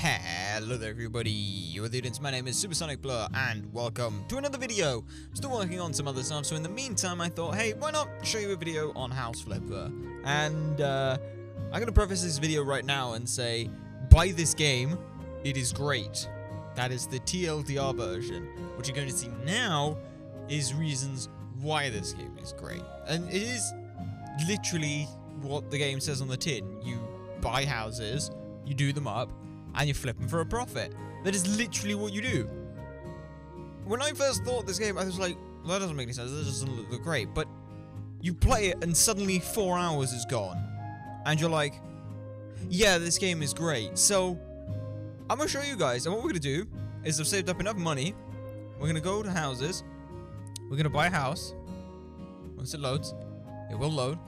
Hello there everybody, you're the audience. My name is Supersonic Blur and welcome to another video. I'm still working on some other stuff, so in the meantime I thought, hey, why not show you a video on House Flipper? And I'm going to preface this video right now and say, buy this game, it is great. That is the TLDR version. What you're going to see now is reasons why this game is great. And it is literally what the game says on the tin. You buy houses, you do them up, and you flip them for a profit. That is literally what you do. When I first thought this game, I was like, well, that doesn't make any sense. That doesn't look great. But you play it, and suddenly 4 hours is gone. And you're like, yeah, this game is great. So, I'm going to show you guys. And what we're going to do is I've saved up enough money. We're going to go to houses. We're going to buy a house. Once it loads, it will load.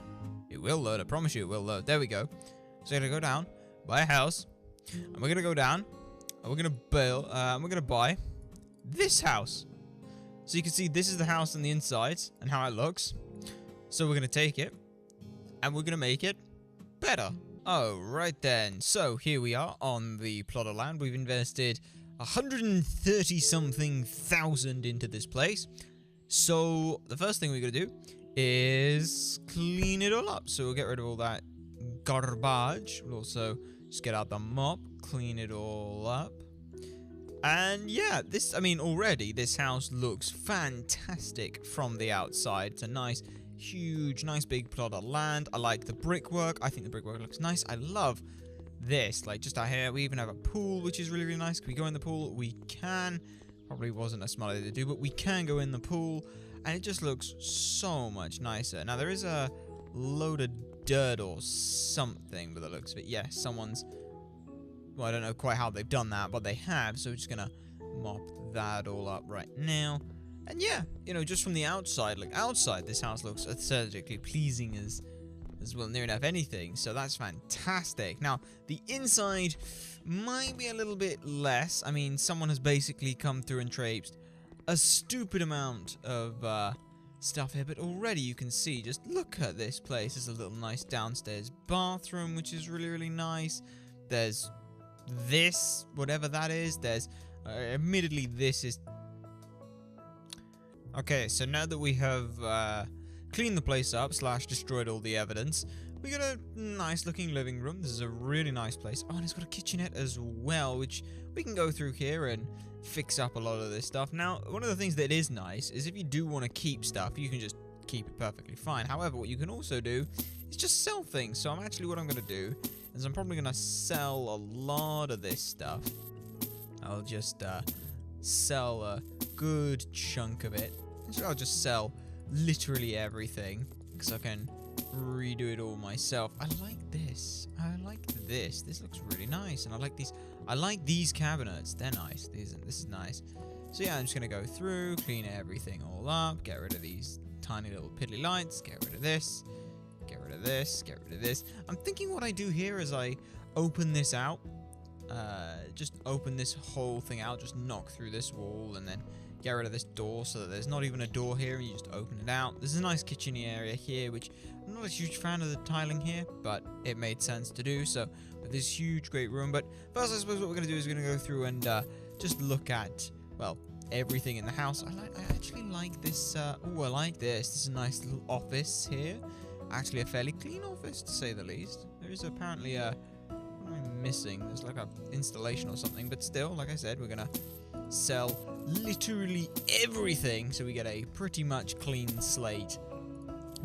It will load. I promise you it will load. There we go. So, we're going to go down, buy a house. And we're going to go down, and we're going to build, we're going to buy this house. So you can see this is the house on the inside and how it looks. So we're going to take it, and we're going to make it better. Oh, right then. So here we are on the plot of land. We've invested 130-something thousand into this place. So the first thing we're going to do is clean it all up. So we'll get rid of all that garbage. We'll also just get out the mop, clean it all up. And yeah, already this house looks fantastic from the outside. It's a nice, huge, nice big plot of land. I like the brickwork. I think the brickwork looks nice. I love this. Like, just out here, we even have a pool, which is really, really nice. Can we go in the pool? We can. Probably wasn't a smart idea to do, but we can go in the pool. And it just looks so much nicer. Now, there is a load of dirt or something by the looks of it. Yeah, someone's... Well, I don't know quite how they've done that, but they have. So we're just going to mop that all up right now. And yeah, you know, just from the outside, like outside, this house looks aesthetically pleasing as well, near enough anything. So that's fantastic. Now, the inside might be a little bit less. I mean, someone has basically come through and traipsed a stupid amount of stuff here, but already you can see, just look at this place. There's a little nice downstairs bathroom, which is really, really nice. There's this, whatever that is. There's, admittedly, this is... Okay, so now that we have cleaned the place up, / destroyed all the evidence, we got a nice looking living room. This is a really nice place. Oh, and it's got a kitchenette as well, which we can go through here and fix up a lot of this stuff. Now, one of the things that is nice is if you do want to keep stuff, you can just keep it perfectly fine. However, what you can also do is just sell things. So what I'm going to do is I'm probably going to sell a lot of this stuff. I'll just sell a good chunk of it. I'll just sell literally everything because I can redo it all myself. I like this. I like this. This looks really nice, and I like these. I like these cabinets. They're nice. This is nice. So yeah, I'm just gonna go through, clean everything all up, get rid of these tiny little piddly lights, get rid of this, get rid of this, get rid of this. I'm thinking what I do here is I open this out, just open this whole thing out, just knock through this wall, and then get rid of this door so that there's not even a door here, and you just open it out. There's a nice kitchen area here, which I'm not a huge fan of the tiling here, but it made sense to do. So with this huge, great room. But first, I suppose what we're going to do is we're going to go through and just look at, well, everything in the house. I actually like this. Oh, I like this. This is a nice little office here. Actually, a fairly clean office, to say the least. There is apparently a... What am I missing? There's like a installation or something. But still, like I said, we're going to sell literally everything. So we get a pretty much clean slate.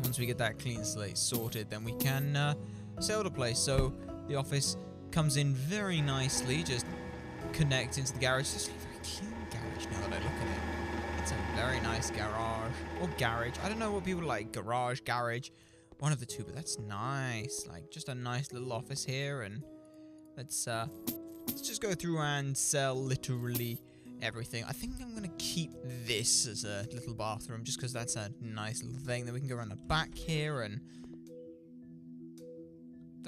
Once we get that clean slate sorted, then we can sell the place. So the office comes in very nicely. Just connect into the garage. It's a very clean garage now that I look at it. It's a very nice garage. Or garage. I don't know what people like. Garage, garage. One of the two, but that's nice. Like, just a nice little office here. And let's just go through and sell literally everything. I think I'm going to keep this as a little bathroom just because that's a nice little thing. Then we can go around the back here, and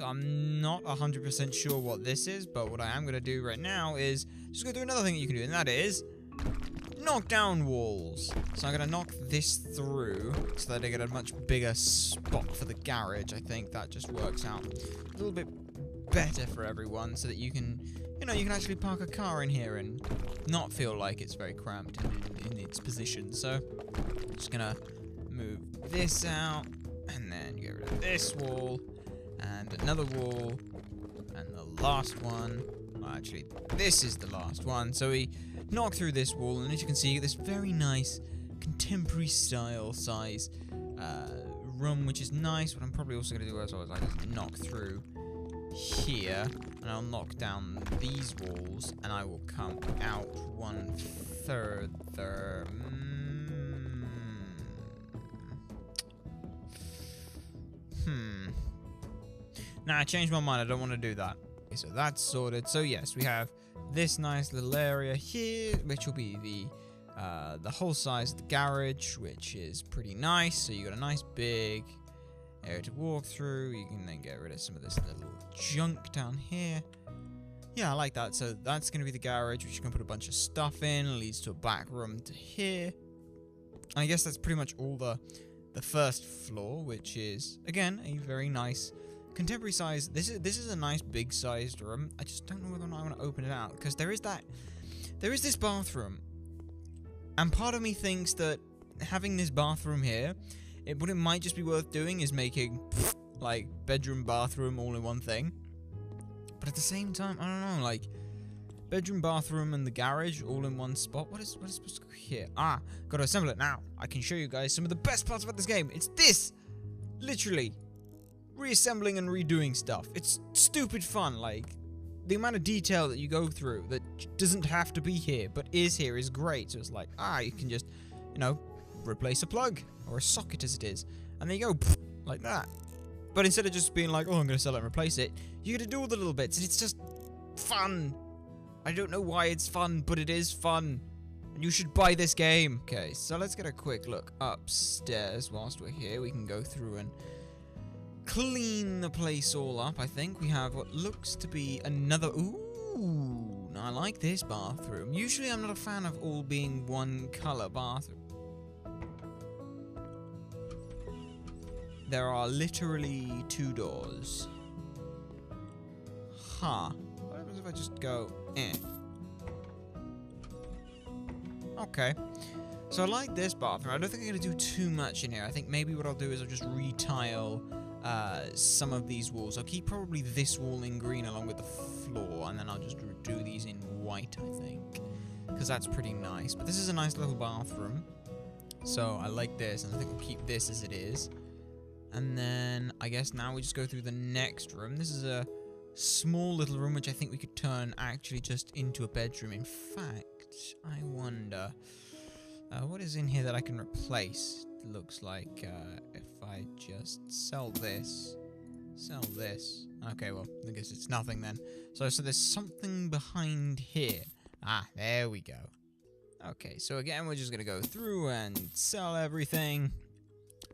I'm not 100% sure what this is, but what I am going to do right now is just go through another thing that you can do, and that is knock down walls. So I'm going to knock this through so that I get a much bigger spot for the garage. I think that just works out a little bit better for everyone so that you can, you know, you can actually park a car in here and not feel like it's very cramped in its position. So, just gonna move this out and then get rid of this wall and another wall and the last one. Well, actually, this is the last one. So we knock through this wall, and as you can see, you get this very nice contemporary style size room, which is nice. What I'm probably also going to do as well is I just knock through here, and I'll knock down these walls, and I will come out one further. Nah, I changed my mind. I don't want to do that. Okay, so that's sorted. So yes, we have this nice little area here, which will be the whole size of the garage, which is pretty nice. So you got a nice big area to walk through. You can then get rid of some of this little junk down here. Yeah, I like that. So that's going to be the garage, which you can put a bunch of stuff in. It leads to a back room to here. And I guess that's pretty much all the first floor, which is, again, a very nice contemporary size. This is a nice big sized room. I just don't know whether or not I want to open it out, because there is this bathroom, and part of me thinks that having this bathroom here, what it might just be worth doing is making like bedroom bathroom all in one thing. But at the same time, I don't know, like bedroom bathroom and the garage all in one spot. What is supposed to go here? Ah, gotta assemble it now. I can show you guys some of the best parts about this game. It's this, literally reassembling and redoing stuff. It's stupid fun. Like, the amount of detail that you go through that doesn't have to be here but is here is great. So it's like, you can just, you know, replace a plug or a socket as it is, and there you go, like that. But instead of just being like, oh, I'm gonna sell it and replace it, you gotta do all the little bits, and it's just fun. I don't know why it's fun, but it is fun, and you should buy this game. Okay, so let's get a quick look upstairs whilst we're here. We can go through and clean the place all up. I think we have what looks to be another. Ooh, I like this bathroom. Usually I'm not a fan of all being one color bathroom. There are literally 2 doors. Huh. What happens if I just go Okay. So I like this bathroom. I don't think I'm going to do too much in here. I think maybe what I'll do is I'll just retile some of these walls. I'll keep probably this wall in green along with the floor, and then I'll just do these in white, I think, because that's pretty nice. But this is a nice little bathroom, so I like this, and I think we'll keep this as it is. And then I guess now we just go through the next room. This is a small little room which I think we could turn actually just into a bedroom. In fact, I wonder what is in here that I can replace. It looks like if I just sell this. Okay, well, I guess it's nothing then. So there's something behind here. Ah, there we go. Okay, so again, we're just gonna go through and sell everything.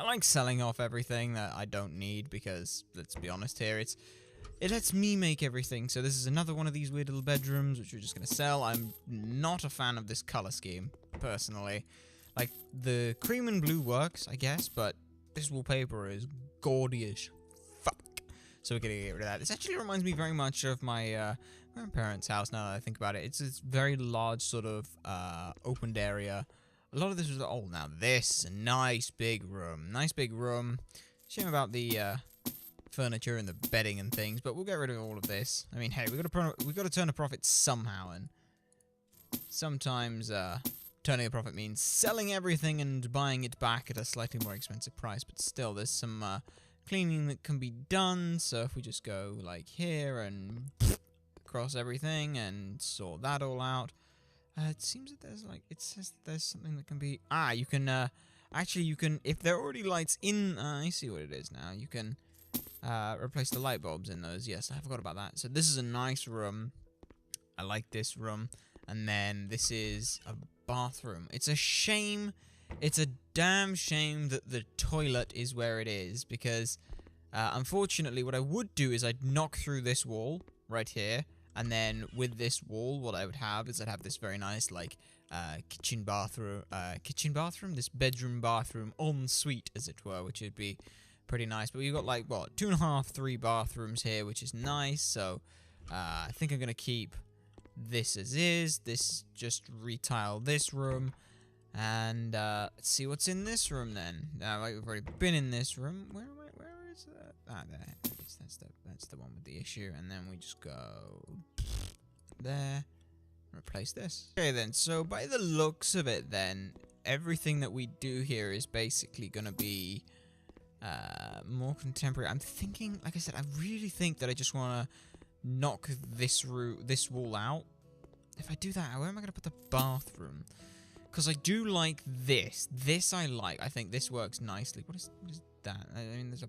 I like selling off everything that I don't need because, let's be honest here, it lets me make everything. So this is another one of these weird little bedrooms which we're just gonna sell. I'm not a fan of this color scheme, personally. Like, the cream and blue works, I guess, but this wallpaper is gaudy as fuck. So we're gonna get rid of that. This actually reminds me very much of my grandparents' house now that I think about it. It's this very large sort of opened area. A lot of this was old. Now this is a nice big room. Nice big room. Shame about the furniture and the bedding and things, but we'll get rid of all of this. I mean, hey, we got to turn a profit somehow, and sometimes turning a profit means selling everything and buying it back at a slightly more expensive price. But still, there's some cleaning that can be done. So if we just go like here and cross everything and sort that all out. It seems that there's like, it says that there's something that can be, you can, actually you can, if there are already lights in, I see what it is now, you can, replace the light bulbs in those. Yes, I forgot about that. So this is a nice room. I like this room. And then this is a bathroom. It's a shame, it's a damn shame that the toilet is where it is, because, unfortunately what I would do is I'd knock through this wall right here. And then with this wall, what I would have is I'd have this very nice, like, kitchen bathroom, this bedroom bathroom ensuite, as it were, which would be pretty nice. But we've got like, what, 2.5, 3 bathrooms here, which is nice. So I think I'm going to keep this as is. This, just retile this room. And let's see what's in this room then. Like we've already been in this room. Where is that? Ah, there. That's the one with the issue. And then we just go there. Replace this. Okay then, so by the looks of it then, everything that we do here is basically going to be more contemporary. I'm thinking, like I said, I really think that I just want to knock this wall out. If I do that, where am I going to put the bathroom? Because I do like this. This I like. I think this works nicely. What is that? I mean, there's a...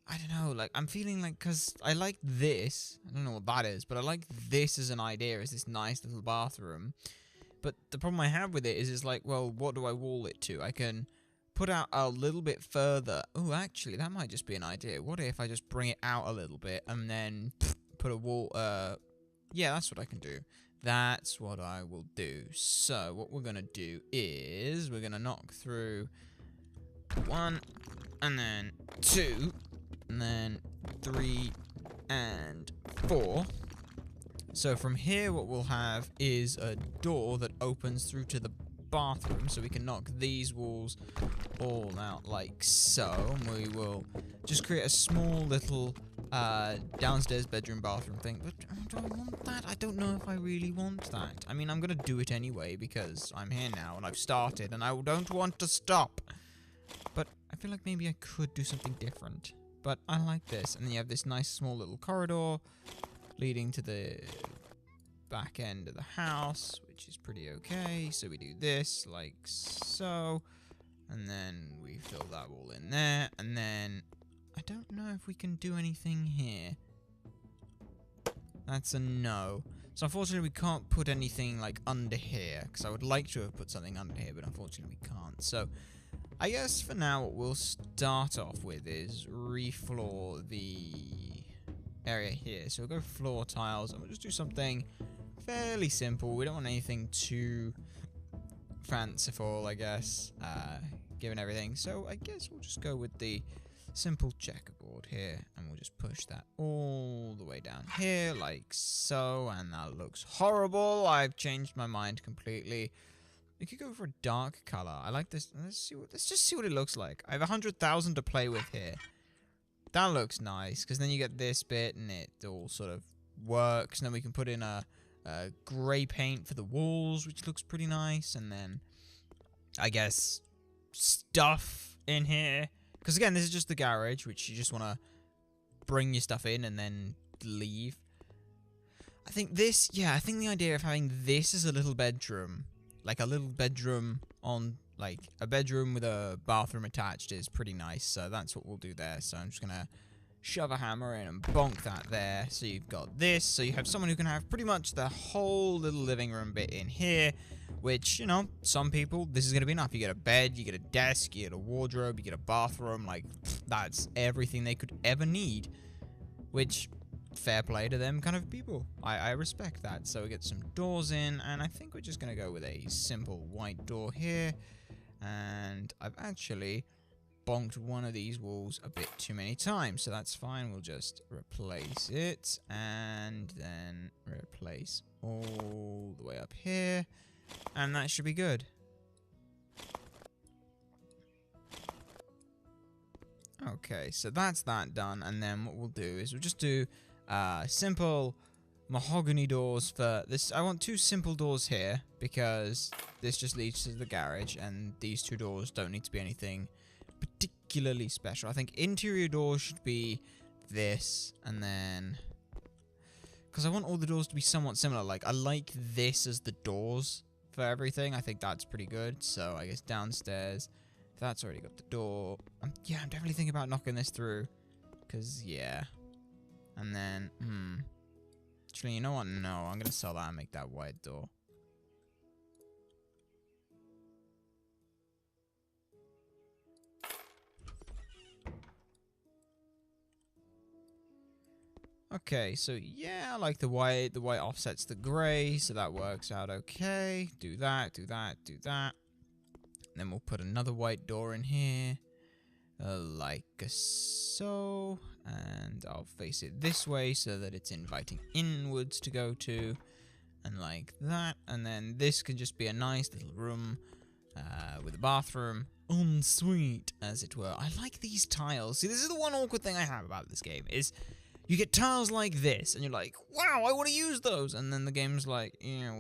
I don't know, like, I'm feeling like, because I like this, I don't know what that is, but I like this as an idea, as this nice little bathroom, but the problem I have with it is like, well, what do I wall it to? I can put out a little bit further. Oh, actually, that might just be an idea. What if I just bring it out a little bit, and then put a wall, yeah, that's what I can do. That's what I will do. So, what we're going to do is, we're going to knock through 1, and then 2, and then 3 and 4. So from here what we'll have is a door that opens through to the bathroom, so we can knock these walls all out like so, and we will just create a small little downstairs bedroom bathroom thing. But do I want that? I don't know if I really want that. I mean, I'm gonna do it anyway because I'm here now and I've started and I don't want to stop. But I feel like maybe I could do something different. But I like this. And then you have this nice small little corridor leading to the back end of the house, which is pretty okay. So we do this like so. And then we fill that wall in there. And then I don't know if we can do anything here. That's a no. So unfortunately we can't put anything like under here. Because I would like to have put something under here, but unfortunately we can't. So I guess for now what we'll start off with is refloor the area here. So we'll go floor tiles and we'll just do something fairly simple. We don't want anything too fanciful, I guess, given everything. So I guess we'll just go with the simple checkerboard here and we'll just push that all the way down here like so, and that looks horrible. I've changed my mind completely. We could go for a dark color. I like this. Let's just see what it looks like. I have 100,000 to play with here. That looks nice, because then you get this bit, and it all sort of works. And then we can put in a grey paint for the walls, which looks pretty nice. And then, I guess, stuff in here. Because again, this is just the garage, which you just want to bring your stuff in and then leave. I think this, yeah, I think the idea of having this as a little bedroom, like a little bedroom on, like, a bedroom with a bathroom attached is pretty nice. So that's what we'll do there. So I'm just going to shove a hammer in and bonk that there. So you've got this. So you have someone who can have pretty much the whole little living room bit in here. Which, you know, some people, this is going to be enough. You get a bed, you get a desk, you get a wardrobe, you get a bathroom. Like, that's everything they could ever need. Which, fair play to them kind of people. I respect that. So we get some doors in, and I think we're just going to go with a simple white door here. And I've actually bonked one of these walls a bit too many times, so that's fine. We'll just replace it, and then replace all the way up here, and that should be good. Okay, so that's that done, and then what we'll do is we'll just do simple mahogany doors for this. I want 2 simple doors here because this just leads to the garage, and these 2 doors don't need to be anything particularly special. I think interior doors should be this, and then because I want all the doors to be somewhat similar. Like, I like this as the doors for everything. I think that's pretty good. So I guess downstairs, if that's already got the door, yeah, I'm definitely thinking about knocking this through, because yeah. And then actually, you know what? No, I'm gonna sell that and make that white door. Okay, so yeah, I like the white. The white offsets the grey, so that works out okay. Do that, do that, do that. And then we'll put another white door in here. like so, and I'll face it this way so that it's inviting inwards to go to, and like that, and then this can just be a nice little room with a bathroom, en suite, as it were. I like these tiles. See, this is the one awkward thing I have about this game, is you get tiles like this, and you're like, wow, I want to use those, and then the game's like, yeah,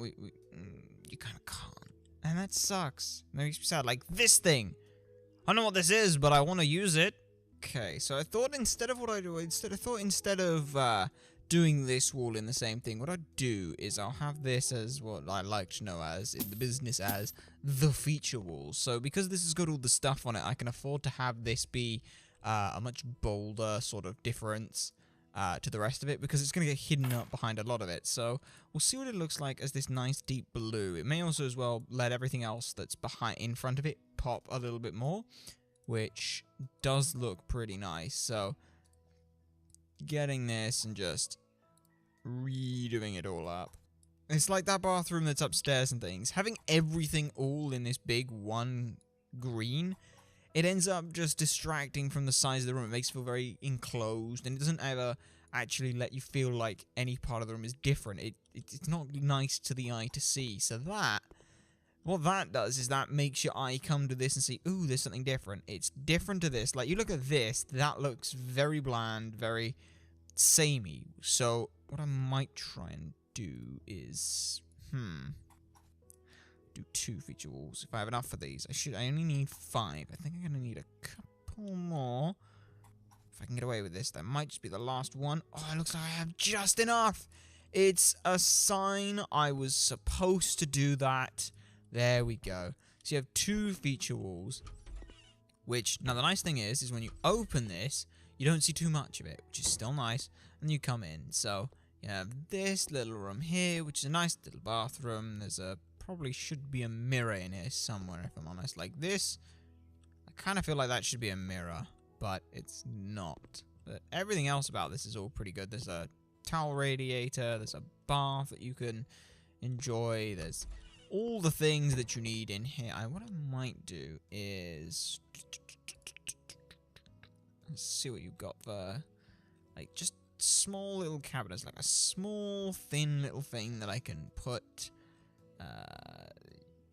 you kind of can't, and that sucks. It makes me sad. Like this thing. I don't know what this is, but I want to use it. Okay, so I thought instead of doing this wall in the same thing, what I'd do is I'll have this as what I like to know as, in the business as, the feature wall. So because this has got all the stuff on it, I can afford to have this be a much bolder sort of difference to the rest of it, because it's going to get hidden up behind a lot of it. So we'll see what it looks like as this nice deep blue. It may also as well let everything else that's in front of it pop a little bit more, which does look pretty nice. So getting this and just redoing it all up. It's like that bathroom that's upstairs and things. Having everything all in this big one green, it ends up just distracting from the size of the room. It makes you feel very enclosed, and it doesn't ever actually let you feel like any part of the room is different. It's not nice to the eye to see. So what that does is that makes your eye come to this and see, ooh, there's something different. It's different to this. Like, you look at this, that looks very bland, very samey. So what I might try and do is, do 2 feature walls. If I have enough for these, I only need 5. I think I'm gonna need a couple more. If I can get away with this, that might just be the last one. Oh, it looks like I have just enough. It's a sign I was supposed to do that. There we go. So you have 2 feature walls, which, now the nice thing is when you open this, you don't see too much of it, which is still nice, and you come in. So you have this little room here, which is a nice little bathroom. There's probably should be a mirror in here somewhere, if I'm honest. Like this, I kind of feel like that should be a mirror, but it's not. But everything else about this is all pretty good. There's a towel radiator, there's a bath that you can enjoy, there's all the things that you need in here. What I might do is, let's see what you've got there. Like just small little cabinets, like a small thin little thing that I can put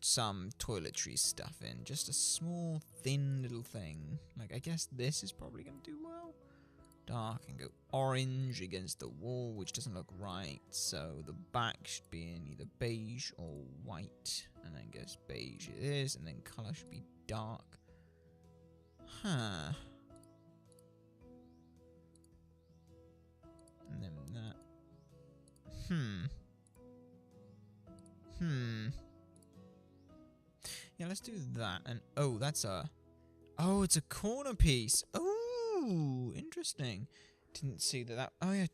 some toiletry stuff in. Just a small thin little thing. Like, I guess this is probably gonna do well. Dark and go orange against the wall, which doesn't look right. So the back should be in either beige or white, and I guess beige it is, and then color should be dark. Huh. And then that. Yeah, let's do that. And oh, that's oh, it's a corner piece. Oh, interesting. Didn't see that. Oh yeah,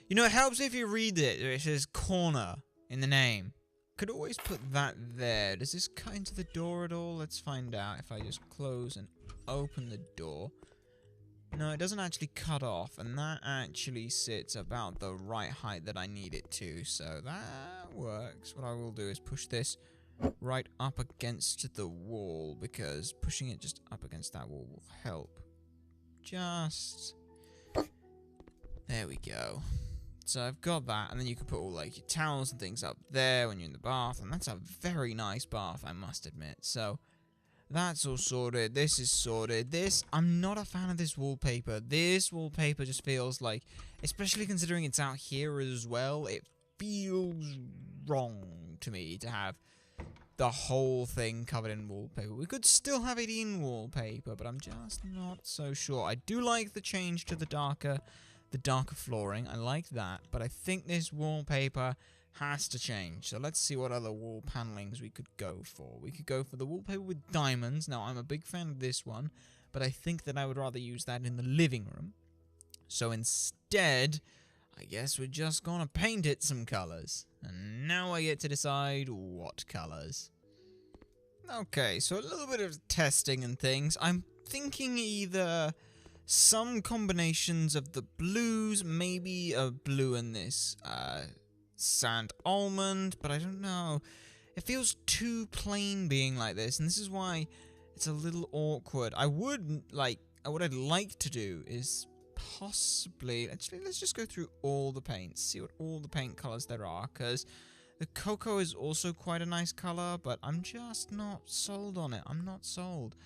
you know, it helps if you read it. It says corner in the name. Could always put that there. Does this cut into the door at all? Let's find out. If I just close and open the door. No, it doesn't actually cut off, and that actually sits about the right height that I need it to, so that works. What I will do is push this right up against the wall, because pushing it just up against that wall will help. Just... there we go. So I've got that, and then you can put all like your towels and things up there when you're in the bath, and that's a very nice bath, I must admit. So that's all sorted. This is sorted. I'm not a fan of this wallpaper. This wallpaper just feels like, especially considering it's out here as well, it feels wrong to me to have the whole thing covered in wallpaper. We could still have it in wallpaper, but I'm just not so sure. I do like the change to the darker flooring. I like that, but I think this wallpaper has to change. So let's see what other wall panelings we could go for. We could go for the wallpaper with diamonds. Now, I'm a big fan of this one, but I think that I would rather use that in the living room. So instead, I guess we're just gonna paint it some colors. And now I get to decide what colors. Okay, so a little bit of testing and things. I'm thinking either some combinations of the blues, maybe a blue in this sand almond, but I don't know. It feels too plain being like this, and this is why it's a little awkward. I would like what I'd like to do is possibly... Actually, let's just go through all the paints, see what all the paint colors there are, because the cocoa is also quite a nice color, but I'm just not sold on it. I'm not sold.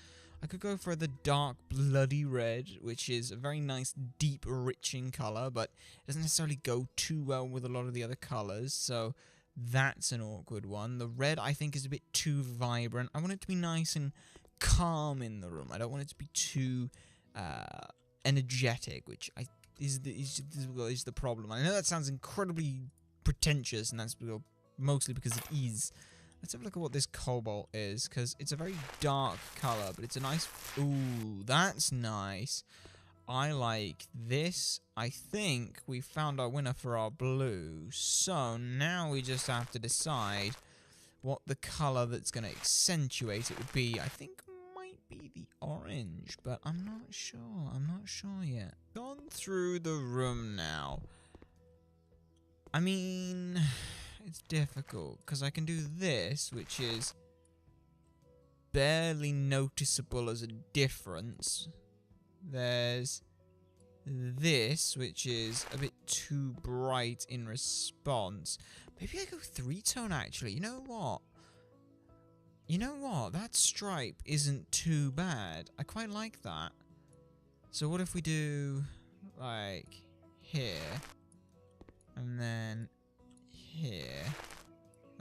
I could go for the dark bloody red, which is a very nice, deep, rich in color, but it doesn't necessarily go too well with a lot of the other colors, so that's an awkward one. The red, I think, is a bit too vibrant. I want it to be nice and calm in the room. I don't want it to be too energetic, which is the problem. I know that sounds incredibly pretentious, and that's mostly because it is. Let's have a look at what this cobalt is, because it's a very dark color, but it's a nice... Ooh, that's nice. I like this. I think we found our winner for our blue. So now we just have to decide what the color that's going to accentuate it would be. I think might be the orange, but I'm not sure. I'm not sure yet. Gone through the room now. I mean... It's difficult, because I can do this, which is barely noticeable as a difference. There's this, which is a bit too bright in response. Maybe I go three-tone, actually. You know what? You know what? That stripe isn't too bad. I quite like that. So what if we do, like, here, and then... here.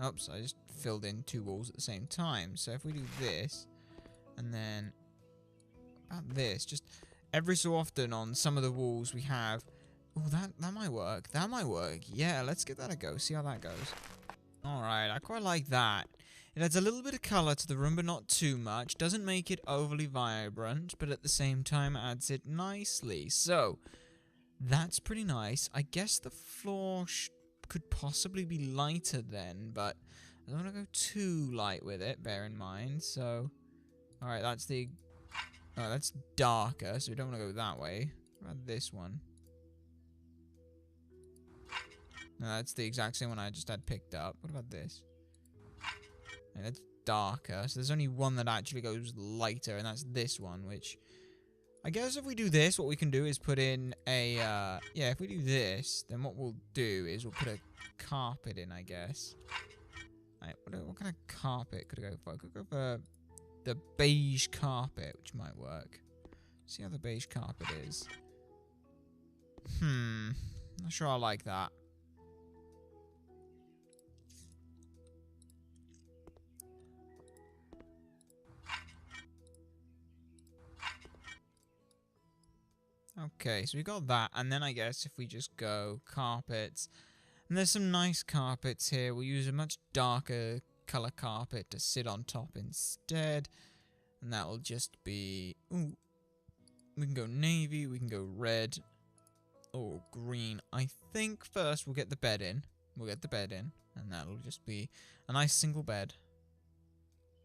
Oops, I just filled in two walls at the same time. So if we do this, and then about this, just every so often on some of the walls we have... Oh, that might work. That might work. Yeah, let's give that a go. See how that goes. Alright, I quite like that. It adds a little bit of colour to the room, but not too much. Doesn't make it overly vibrant, but at the same time adds it nicely. So, that's pretty nice. I guess the floor... could possibly be lighter then, but I don't want to go too light with it, bear in mind. So, alright, that's the... Oh, that's darker, so we don't want to go that way. What about this one? No, that's the exact same one I just had picked up. What about this? Yeah, that's darker, so there's only one that actually goes lighter, and that's this one, which... I guess if we do this, what we can do is put in a, yeah, if we do this, then what we'll do is we'll put a carpet in, I guess. Right, what kind of carpet could I go for? I could go for the beige carpet, which might work. See how the beige carpet is. Not sure I like that. Okay, so we got that, and then I guess if we just go carpets, and there's some nice carpets here, we'll use a much darker color carpet to sit on top instead, and that will just be, ooh, we can go navy, we can go red, or green. I think first we'll get the bed in, and that'll just be a nice single bed.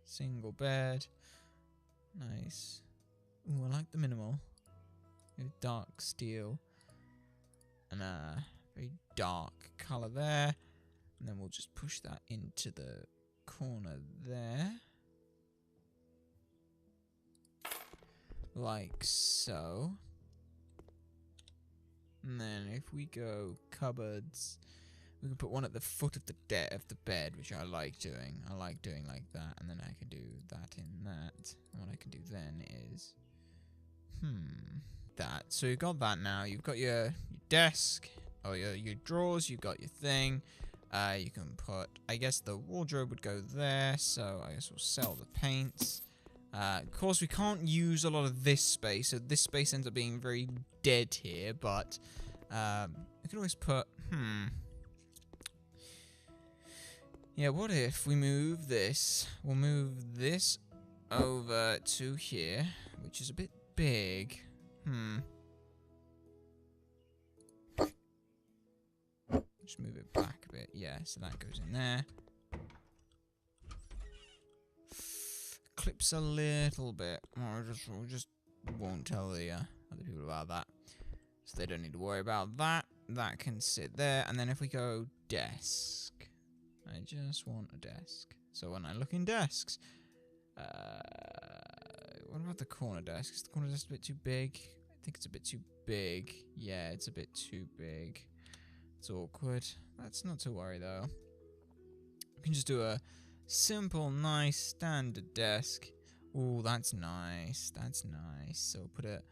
Single bed, nice. Ooh, I like the minimal. Dark steel and a very dark color there, and then we'll just push that into the corner there, like so. And then if we go cupboards, we can put one at the foot of the bed, which I like doing. I like doing like that, and then I can do that in that. And what I can do then is that. So you've got that now. You've got your desk, or your drawers. You've got your thing. You can put, I guess the wardrobe would go there. So I guess we'll sell the paints. Of course, we can't use a lot of this space. So this space ends up being very dead here. But we can always put, yeah, what if we move this? We'll move this over to here, which is a bit big. Just move it back a bit. Yeah, so that goes in there. Clips a little bit. We just won't tell the other people about that. So they don't need to worry about that. That can sit there. And then if we go desk. I just want a desk. So when I look in desks, what about the corner desk? Is the corner desk a bit too big? I think it's a bit too big. Yeah, it's a bit too big. It's awkward. That's not to worry, though. We can just do a simple, nice, standard desk. Ooh, that's nice. That's nice. So put a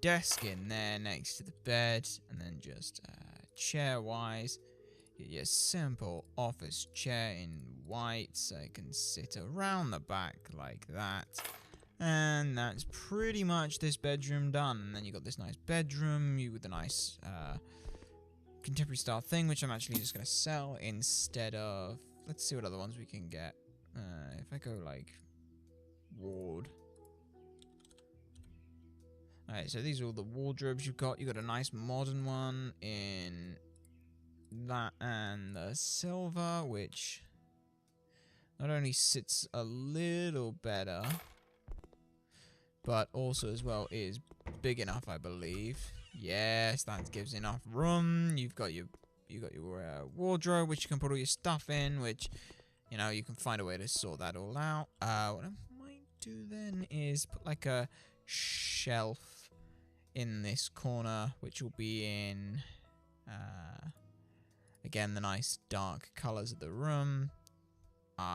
desk in there next to the bed, and then just chair-wise, your simple office chair in white, so it can sit around the back like that. And that's pretty much this bedroom done. And then you got this nice bedroom, with a nice contemporary style thing, which I'm actually just going to sell instead of... Let's see what other ones we can get. If I go like ward. Alright, so these are all the wardrobes you've got. You've got a nice modern one in that and the silver, which not only sits a little better, but also as well is big enough, I believe. Yes, that gives enough room. You've got your wardrobe, which you can put all your stuff in, which, you know, you can find a way to sort that all out. What I might do then is put like a shelf in this corner, which will be in, again, the nice dark colors of the room.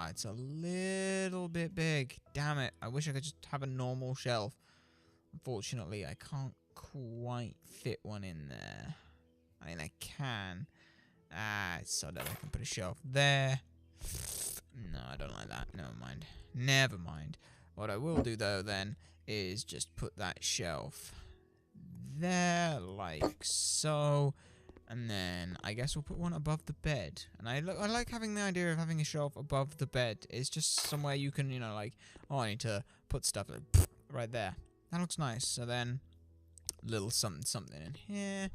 It's a little bit big. Damn it. I wish I could just have a normal shelf. Unfortunately, I can't quite fit one in there. I mean, I can. So that I can put a shelf there. No, I don't like that. Never mind. Never mind. What I will do, though, then, is just put that shelf there, like so. And then I guess we'll put one above the bed. And I like having the idea of having a shelf above the bed. It's just somewhere you can, you know, like, oh, I need to put stuff like, right there. That looks nice. So then, little something in here.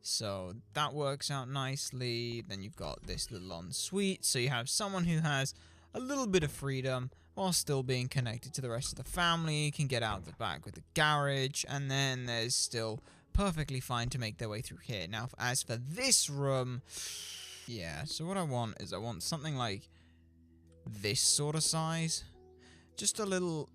So that works out nicely. Then you've got this little ensuite. So you have someone who has a little bit of freedom while still being connected to the rest of the family. You can get out the back with the garage. And then there's still perfectly fine to make their way through here. Now, as for this room, yeah, so what I want is I want something like this sort of size. Just a little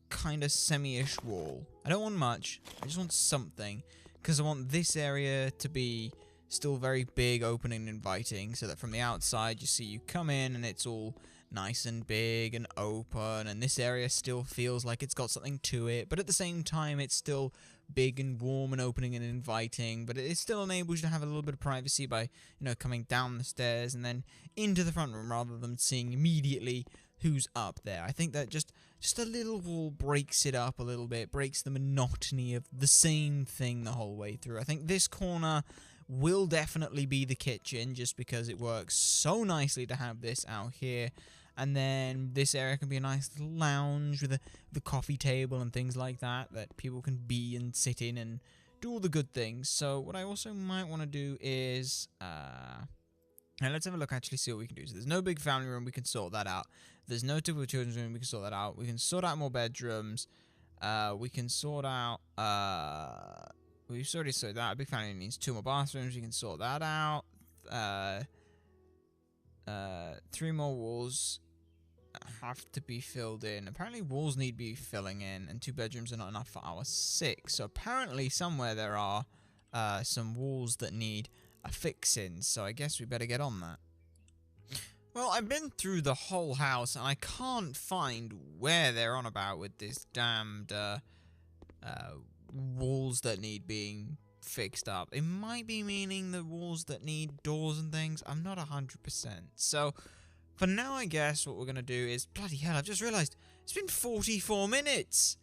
kind of semi-ish wall. I don't want much. I just want something. Because I want this area to be still very big, open and inviting. So that from the outside, you see you come in and it's all nice and big and open. And this area still feels like it's got something to it. But at the same time, it's still big and warm and opening and inviting. But it still enables you to have a little bit of privacy by, you know, coming down the stairs and then into the front room rather than seeing immediately who's up there. I think that just a little wall breaks it up a little bit, breaks the monotony of the same thing the whole way through. I think this corner will definitely be the kitchen just because it works so nicely to have this out here. And then this area can be a nice little lounge with the coffee table and things like that people can be and sit in and do all the good things. So what I also might want to do is... and let's have a look, actually see what we can do. So there's no big family room, we can sort that out. There's no typical children's room, we can sort that out. We can sort out more bedrooms. We can sort out, we've already sorted that out. A big family needs 2 more bathrooms, we can sort that out. 3 more walls have to be filled in. Apparently walls need to be filling in, and 2 bedrooms are not enough for our 6. So apparently somewhere there are some walls that need a fix-in, so I guess we better get on that. Well, I've been through the whole house, and I can't find where they're on about with this damned walls that need being fixed up. It might be meaning the walls that need doors and things. I'm not 100%. So, for now, I guess what we're going to do is... Bloody hell, I've just realised it's been 44 minutes!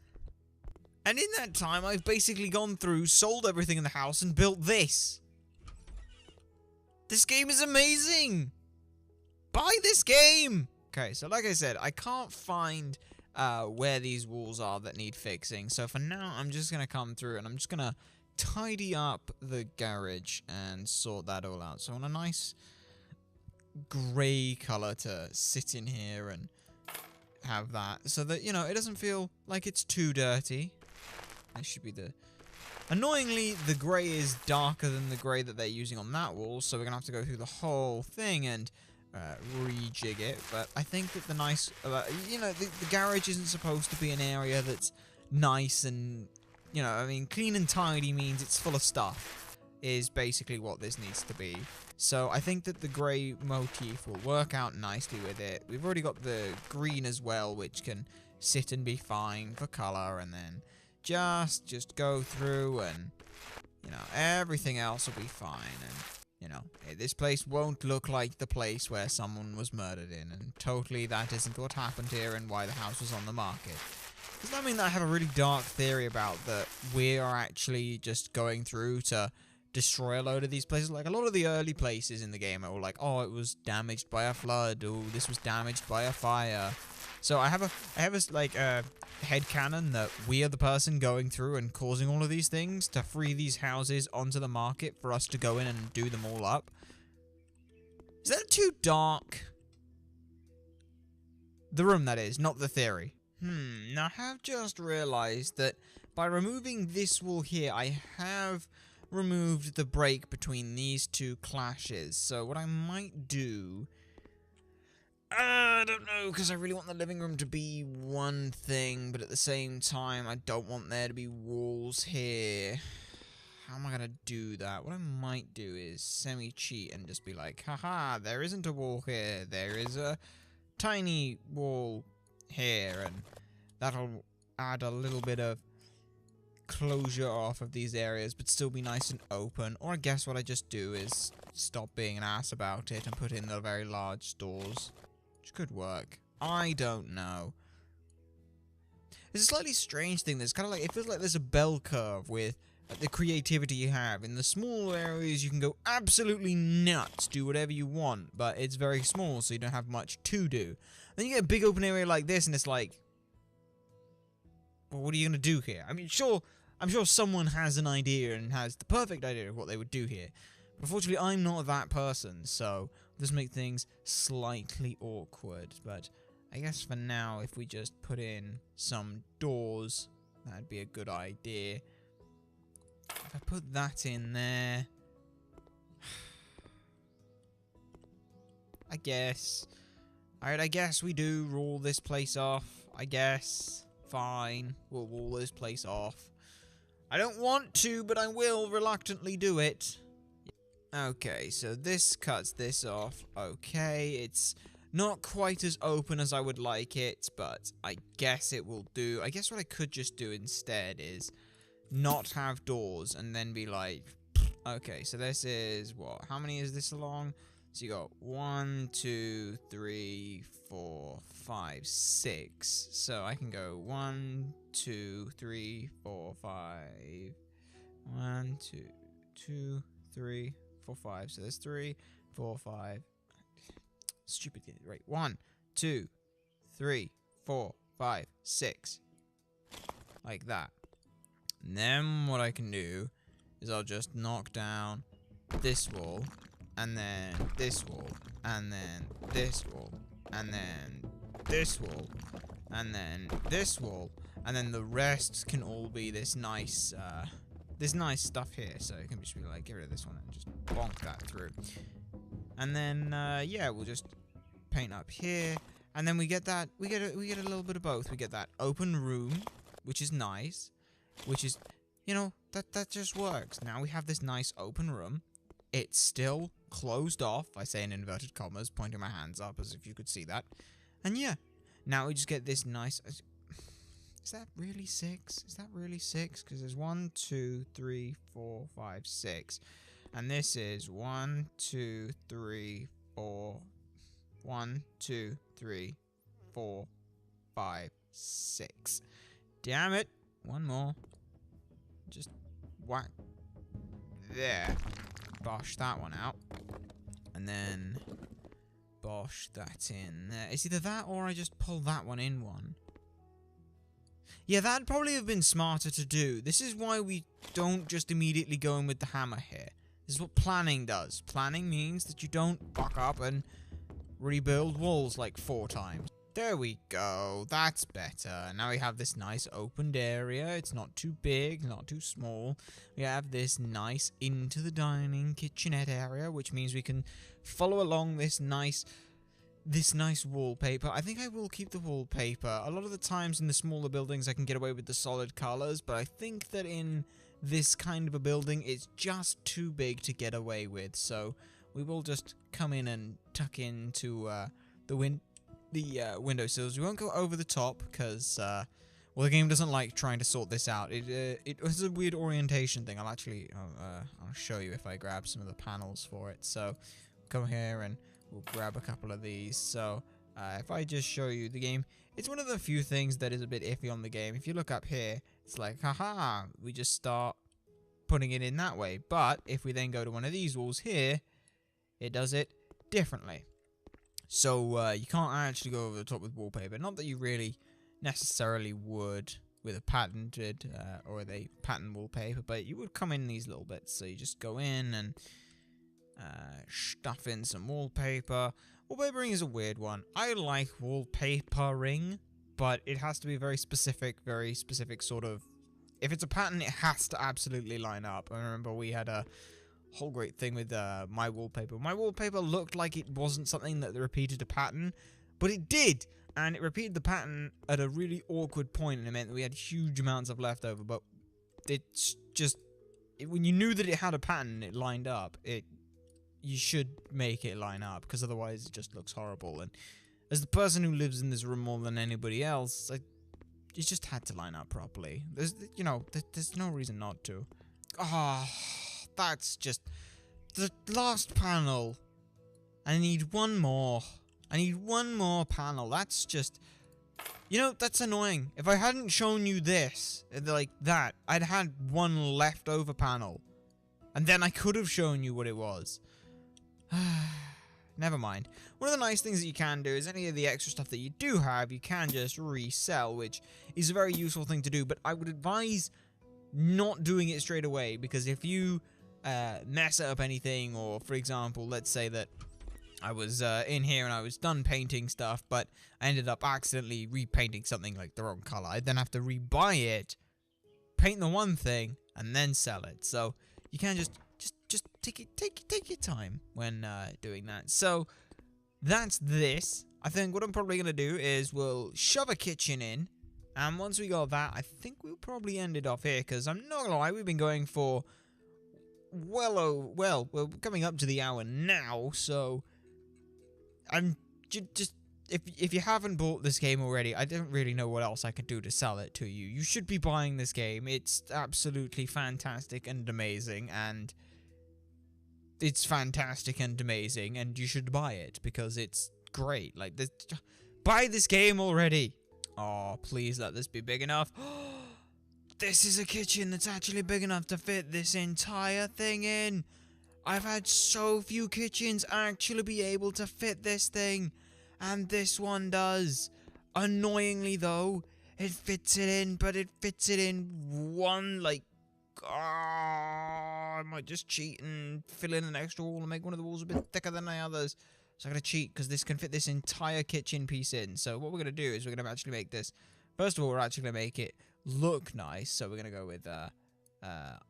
And in that time, I've basically gone through, sold everything in the house, and built this. This game is amazing! Buy this game! Okay, so like I said, I can't find where these walls are that need fixing. So for now, I'm just going to come through and I'm just going to tidy up the garage and sort that all out. So I want a nice grey colour to sit in here and have that. So that, you know, it doesn't feel like it's too dirty. This should be the... Annoyingly, the grey is darker than the grey that they're using on that wall, so we're going to have to go through the whole thing and rejig it, but I think that the nice, you know, the garage isn't supposed to be an area that's nice and, you know, I mean, clean and tidy means it's full of stuff, is basically what this needs to be. So I think that the grey motif will work out nicely with it. We've already got the green as well, which can sit and be fine for colour, and then just go through and, you know, everything else will be fine, and, you know, this place won't look like the place where someone was murdered in, and totally that isn't what happened here and why the house was on the market. Does that mean that I have a really dark theory about that we are actually just going through to destroy a load of these places? Like, a lot of the early places in the game are all like, oh, it was damaged by a flood, or this was damaged by a fire. So I have a headcanon that we are the person going through and causing all of these things to free these houses onto the market for us to go in and do them all up. Is that too dark? The room, that is, not the theory. Now I have just realized that by removing this wall here, I have removed the break between these two clashes. So what I might do, I don't know, because I really want the living room to be one thing, but at the same time, I don't want there to be walls here. How am I going to do that? What I might do is semi-cheat and just be like, haha, there isn't a wall here. There is a tiny wall here, and that'll add a little bit of closure off of these areas, but still be nice and open. Or I guess what I just do is stop being an ass about it and put in the very large stores, which could work. I don't know. It's a slightly strange thing. There's kind of like, it feels like there's a bell curve with the creativity you have. In the small areas, you can go absolutely nuts, do whatever you want, but it's very small, so you don't have much to do. Then you get a big open area like this, and it's like, well, what are you going to do here? I mean, I'm sure someone has an idea and has the perfect idea of what they would do here. But unfortunately, I'm not that person, so this makes things slightly awkward. But I guess for now, if we just put in some doors, that'd be a good idea. If I put that in there, I guess. Alright, I guess we do wall this place off. I guess. Fine. We'll wall this place off. I don't want to, but I will reluctantly do it. Okay, so this cuts this off. Okay, it's not quite as open as I would like it, but I guess it will do. I guess what I could just do instead is not have doors and then be like, okay, so this is what? How many is this along? So you got 1, 2, 3, 4, 5, 6. So I can go 1, 2, 3, 4, 5. 1, 2, 2, 3, 4, 5. So there's 3, 4, 5. Stupid. Right. 1, 2, 3, 4, 5, 6. Like that. And then what I can do is I'll just knock down this wall, and then this wall, and then this wall, and then this wall, and then this wall, and then the rest can all be this nice stuff here. So it can just be like, get rid of this one and just bonk that through. And then yeah, we'll just paint up here, and then we get that we get a little bit of both. We get that open room, which is nice, which is, you know, that just works. Now we have this nice open room. It's still closed off. I say in inverted commas, pointing my hands up as if you could see that. And yeah, now we just get this nice. Is that really 6? Is that really 6? Because there's 1, 2, 3, 4, 5, 6. And this is 1, 2, 3, 4. 1, 2, 3, 4, 5, 6. Damn it. One more. Just whack. There. Bosh that one out. And then bosh that in there. It's either that or I just pull that one in one. Yeah, that'd probably have been smarter to do. This is why we don't just immediately go in with the hammer here. This is what planning does. Planning means that you don't fuck up and rebuild walls like 4 times. There we go. That's better. Now we have this nice opened area. It's not too big, not too small. We have this nice into the dining kitchenette area, which means we can follow along this nice wallpaper. I think I will keep the wallpaper. A lot of the times in the smaller buildings I can get away with the solid colors, but I think that in this kind of a building it's just too big to get away with. So we will just come in and tuck into the windowsills. We won't go over the top because well, the game doesn't like trying to sort this out. It was a weird orientation thing. I'll show you if I grab some of the panels for it. So come here and we'll grab a couple of these. So if I just show you the game, it's one of the few things that is a bit iffy on the game. If you look up here, it's like, haha, we just start putting it in that way. But if we then go to one of these walls here, it does it differently. So you can't actually go over the top with wallpaper. Not that you really necessarily would with a patented or a pattern wallpaper, but you would come in these little bits. So you just go in and stuff in some wallpaper. Wallpapering is a weird one. I like wallpapering, but it has to be very specific sort of. If it's a pattern, it has to absolutely line up. I remember we had a whole great thing with my wallpaper. My wallpaper looked like it wasn't something that repeated a pattern, but it did, and it repeated the pattern at a really awkward point, and it meant that we had huge amounts of leftover. But it's just when you knew that it had a pattern, it lined up. You should make it line up, because otherwise it just looks horrible. And as the person who lives in this room more than anybody else, you just had to line up properly. There's no reason not to. Ah. That's just the last panel. I need one more. I need one more panel. That's just, that's annoying. If I hadn't shown you this, like that, I'd had one leftover panel. And then I could have shown you what it was. Never mind. One of the nice things that you can do is any of the extra stuff that you do have, you can just resell, which is a very useful thing to do. But I would advise not doing it straight away, because if you mess up anything, or for example, let's say that I was in here and I was done painting stuff, but I ended up accidentally repainting something like the wrong color, I'd then have to rebuy it, paint the one thing, and then sell it. So you can just take your time when doing that. So that's this. I think what I'm probably gonna do is we'll shove a kitchen in, and once we got that, I think we'll probably end it off here, because I'm not gonna lie, we've been going for well, we're coming up to the hour now, so I'm just, if you haven't bought this game already, I don't really know what else I could do to sell it to you. You should be buying this game. It's absolutely fantastic and amazing, and it's fantastic and amazing, and you should buy it, because it's great. Like, buy this game already. Oh, please let this be big enough. This is a kitchen that's actually big enough to fit this entire thing in. I've had so few kitchens actually be able to fit this thing, and this one does. Annoyingly though, it fits it in, but it fits it in one, like, I might just cheat and fill in an extra wall and make one of the walls a bit thicker than the others. So I'm going to cheat, because this can fit this entire kitchen piece in. So what we're going to do is we're going to actually make this, first of all, we're actually going to make it look nice. So we're going to go with,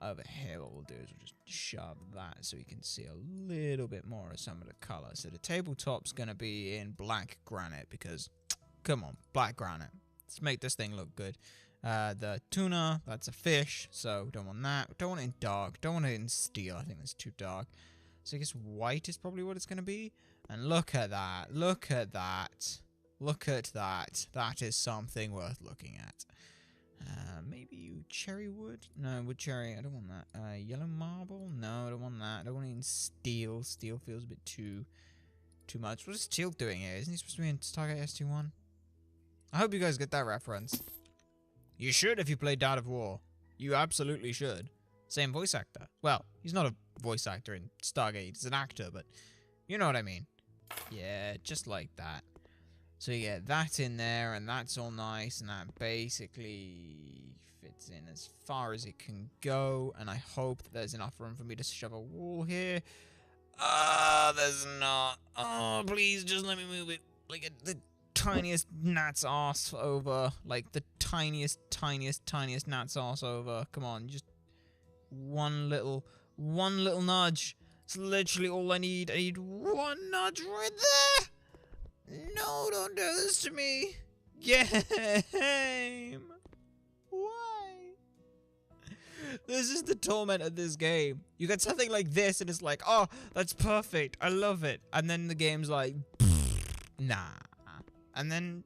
over here, what we'll do is we'll just shove that so we can see a little bit more of some of the color. So the tabletop's going to be in black granite, because, come on, black granite. Let's make this thing look good. The tuna, that's a fish, so don't want that. Don't want it in dark. Don't want it in steel. I think that's too dark. So I guess white is probably what it's going to be. And look at that. Look at that. Look at that. That is something worth looking at. Maybe cherry wood? No, wood cherry. I don't want that. Yellow marble? No, I don't want that. I don't want it in steel. Steel feels a bit too much. What is Steel doing here? Isn't he supposed to be in Stargate SG-1? I hope you guys get that reference. You should if you play God of War. You absolutely should. Same voice actor. Well, he's not a voice actor in Stargate. He's an actor, but you know what I mean. Yeah, just like that. So you get that in there, and that's all nice, and that basically fits in as far as it can go, and I hope that there's enough room for me to shove a wall here. There's not. Oh, please, just let me move it like a tiniest gnat's ass over. Like, the tiniest gnat's ass over. Come on, just one little nudge. It's literally all I need. I need one nudge right there. No, don't do this to me. Game. Why? This is the torment of this game. You get something like this and it's like, oh, that's perfect. I love it. And then the game's like, nah. And then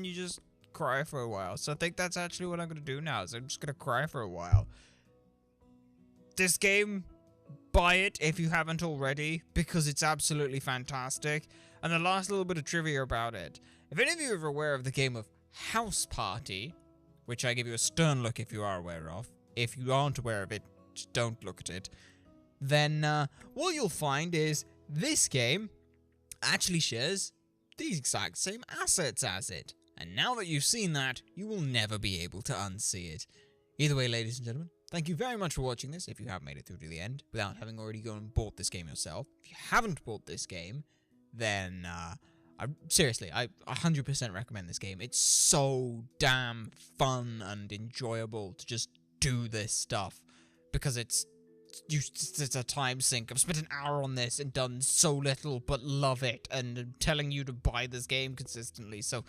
you just cry for a while. So I think that's actually what I'm going to do now. Is I'm just going to cry for a while. This game, buy it if you haven't already, because it's absolutely fantastic. And the last little bit of trivia about it. If any of you are aware of the game of House Party, which I give you a stern look if you are aware of. If you aren't aware of it, just don't look at it. Then what you'll find is this game actually shares the exact same assets as it. And now that you've seen that, you will never be able to unsee it. Either way, ladies and gentlemen, thank you very much for watching this if you have made it through to the end without having already gone and bought this game yourself. If you haven't bought this game, then seriously, I 100% recommend this game. It's so damn fun and enjoyable to just do this stuff because it's a time sink. I've spent an hour on this and done so little, but love it, and I'm telling you to buy this game consistently, so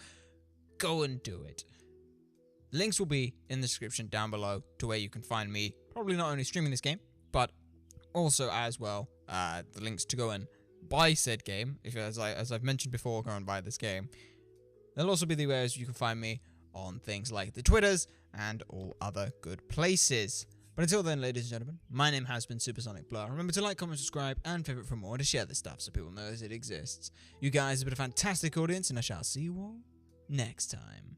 go and do it. Links will be in the description down below to where you can find me, probably not only streaming this game, but also as well the links to go and buy said game. If as I've mentioned before, go and buy this game. There'll also be the ways you can find me on things like the Twitters and all other good places. But until then, ladies and gentlemen, my name has been Supersonic Blur. Remember to like, comment, subscribe, and favorite for more, and to share this stuff so people know it exists. You guys have been a fantastic audience, and I shall see you all next time.